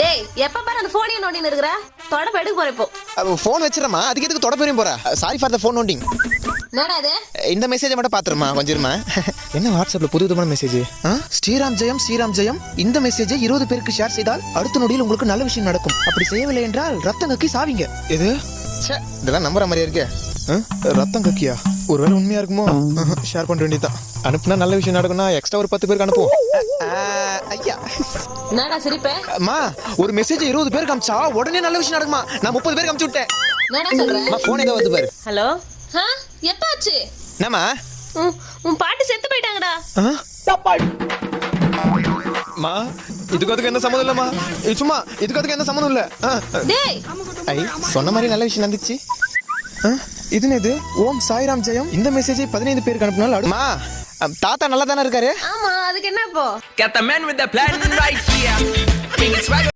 டேய் எப்ப பாரு அந்த போனே நோண்டின்னு இருக்கற தொடப்ப எடுக்க போற இப்போ ஃபோன் வச்சிரமா அதுக்கு எதுக்கு தொட போறேன் போற சாரி ஃபார் த ஃபோன் நோண்டிங் என்னடா இது இந்த மெசேஜை மட்டும் பாத்துருமா கொஞ்சம் இருமா என்ன வாட்ஸ்அப்ல புது விதமான மெசேஜ் ஸ்ரீராம் ஜெயம் இந்த மெசேஜை 20 பேருக்கு ஷேர் செய்தால் அடுத்த நொடியில் உங்களுக்கு நல்ல விஷயம் நடக்கும் அப்படி செய்யவில்லை என்றால் ரத்தம் கக்கி சாவீங்க எது இதெல்லாம் நம்புற மாதிரியா இருக்கு ரத்தம் கக்கியா ஒருவேளை உண்மையா இருக்குமோ ஷேர் பண்ண வேண்டியதான் அனுப்புனா நல்ல விஷயம் நடக்கும்னா எக்ஸ்ட்ரா ஒரு 10 பேருக்கு அனுப்புவோம் ஐயா என்னடா சிரிப்பே அம்மா ஒரு மெசேஜ் 20 பேருக்கு அனுப்பிச்சா உடனே நல்ல விஷயம் நடக்குமா நான் 30 பேருக்கு அனுப்பிச்சு விட்டேன் என்னடா சொல்ற அம்மா போன் ஏதோ வந்து பாரு ஹலோ எப்ப ஆச்சு என்னம்மா உன் பாட்டி செத்து போயிட்டாங்கடா மா இதுக்கு என்ன சம்மந்தம் இல்லம்மா சும்மா இதுக்கு என்ன சம்மந்தம் இல்ல டேய் ஐ சொன்ன மாதிரி நல்ல விஷயம் நடந்துச்சு இது என்னது ஓம் சாய்ராம் ஜெயம் இந்த மெசேஜை 15 பேருக்கு அனுப்பினாலும் அடுமா தாத்தா நல்லா தானே இருக்காரு ஆமா அதுக்கு என்ன இப்போ Got the man with the plan right here. Bring it swag.